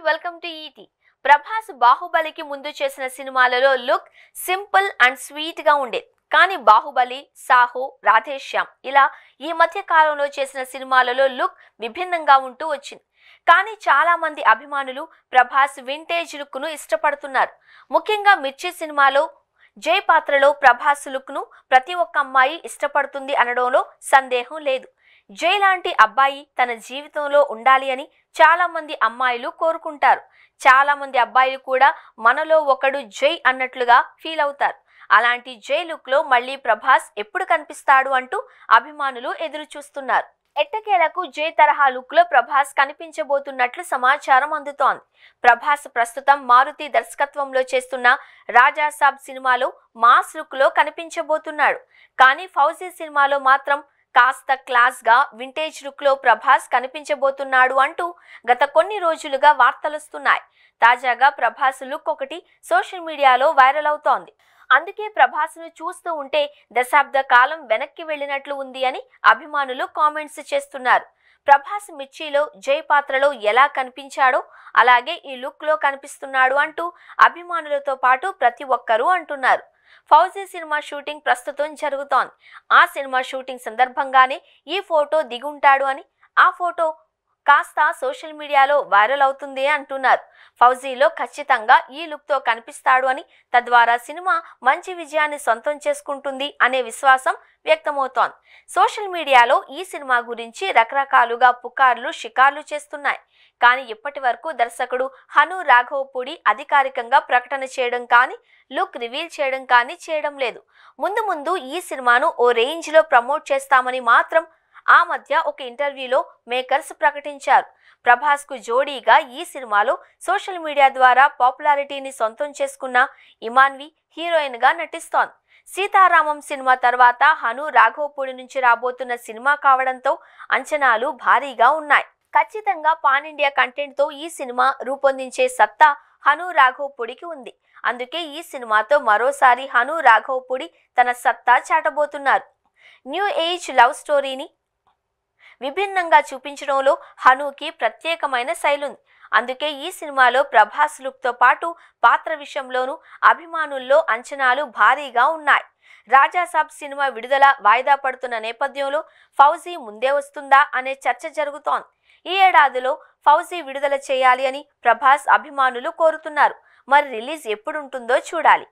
Welcome to ET. Prabhas బాహుబలికి ముందు చేసిన సినిమాలలో లుక్ సింపుల్ అండ్ స్వీట్ గా ఉండేది. కానీ బాహుబలి, సాహో, రాధేశ్యామ్ ఇలా ఈ మధ్య కాలంలో చేసిన సినిమాలలో లుక్ విభిన్నంగా ఉంటూ వచ్చింది. కానీ చాలా మంది అభిమానులు ప్రభాస్ వింటేజ్ లుక్ ను ఇష్టపడుతున్నారు. ముఖ్యంగా మిర్చి సినిమాలో జై పాత్రలో ప్రభాస్ లుక్ ను ప్రతి ఒక్క అమ్మాయి ఇష్టపడుతుంది అనడంలో సందేహం లేదు. జై లాంటి అబ్బాయి తన జీవితంలో ఉండాలి అని చాలా మంది అమ్మాయిలు కోరుకుంటారు. చాలా మంది అబ్బాయిలు కూడా మనలో ఒకడు జై అన్నట్లుగా ఫీల్ అవుతారు. అలాంటి జై లుక్ లో మళ్ళీ ప్రభాస్ ఎప్పుడు కనిపిస్తాడు అంటూ అభిమానులు ఎదురు చూస్తున్నారు. ఎట్టకేలకు జై తరహా లుక్ లో ప్రభాస్ కనిపించబోతున్నట్లు సమాచారం అందుతోంది. ప్రభాస్ ప్రస్తుతం మారుతి దర్శకత్వంలో చేస్తున్న రాజాసాబ్ సినిమాలో మాస్ లుక్ లో కనిపించబోతున్నాడు. కానీ ఫౌజీ సినిమాలో మాత్రం కాస్త క్లాస్ గా వింటేజ్ లుక్ లో ప్రభాస్ కనిపించబోతున్నాడు అంటూ గత కొన్ని రోజులుగా వార్తలొస్తున్నాయి. తాజాగా ప్రభాస్ లుక్ ఒకటి సోషల్ మీడియాలో వైరల్ అవుతోంది. అందుకే ప్రభాస్ ను చూస్తూ ఉంటే దశాబ్ద కాలం వెనక్కి వెళ్ళినట్లు ఉంది అని అభిమానులు కామెంట్స్ చేస్తున్నారు. ప్రభాస్ మిర్చిలో జై పాత్రలో ఎలా కనిపించాడో అలాగే ఈ లుక్ లో కనిపిస్తున్నాడు అంటూ అభిమానులతో పాటు ప్రతి ఒక్కరూ అంటున్నారు. ఫౌజీ సినిమా షూటింగ్ ప్రస్తుతం జరుగుతోంది. ఆ సినిమా షూటింగ్ సందర్భంగానే ఈ ఫోటో దిగుంటాడు అని, ఆ ఫోటో కాస్త సోషల్ మీడియాలో వైరల్ అవుతుంది అంటున్నారు. ఫౌజీలో ఖచ్చితంగా ఈ లుక్ తో కనిపిస్తాడు అని, తద్వారా సినిమా మంచి విజయాన్ని సొంతం చేసుకుంటుంది అనే విశ్వాసం వ్యక్తమవుతోంది. సోషల్ మీడియాలో ఈ సినిమా గురించి రకరకాలుగా పుకార్లు షికార్లు చేస్తున్నాయి. కానీ ఇప్పటి వరకు దర్శకుడు హను రాఘవపూడి అధికారికంగా ప్రకటన చేయడం కానీ, లుక్ రివీల్ చేయడం కానీ చేయడం లేదు. ముందు ఈ సినిమాను ఓ రేంజ్ లో ప్రమోట్ చేస్తామని మాత్రం ఆ మధ్య ఒక ఇంటర్వ్యూలో మేకర్స్ ప్రకటించారు. ప్రభాస్ కు జోడీగా ఈ సినిమాలో సోషల్ మీడియా ద్వారా పాపులారిటీని సొంతం చేసుకున్న ఇమాన్వి హీరోయిన్ గా నటిస్తోంది. సీతారామం సినిమా తర్వాత హను రాఘవపూడి నుంచి రాబోతున్న సినిమా కావడంతో అంచనాలు భారీగా ఉన్నాయి. ఖచ్చితంగా పాన్ ఇండియా కంటెంట్ తో ఈ సినిమా రూపొందించే సత్తా హను రాఘవపూడికి ఉంది. అందుకే ఈ సినిమాతో మరోసారి హను రాఘవపూడి తన సత్తా చాటబోతున్నారు. న్యూ ఏజ్ లవ్ స్టోరీని విభిన్నంగా చూపించడంలో హనుకి ప్రత్యేకమైన శైలి ఉంది. అందుకే ఈ సినిమాలో ప్రభాస్ లుక్ తో పాటు పాత్ర విషయంలోనూ అభిమానుల్లో అంచనాలు భారీగా ఉన్నాయి. రాజాసాబ్ సినిమా విడుదల వాయిదా పడుతున్న నేపథ్యంలో ఫౌజీ ముందే వస్తుందా అనే చర్చ జరుగుతోంది. ఈ ఏడాదిలో ఫౌజీ విడుదల చేయాలి అని ప్రభాస్ అభిమానులు కోరుతున్నారు. మరి రిలీజ్ ఎప్పుడుంటుందో చూడాలి.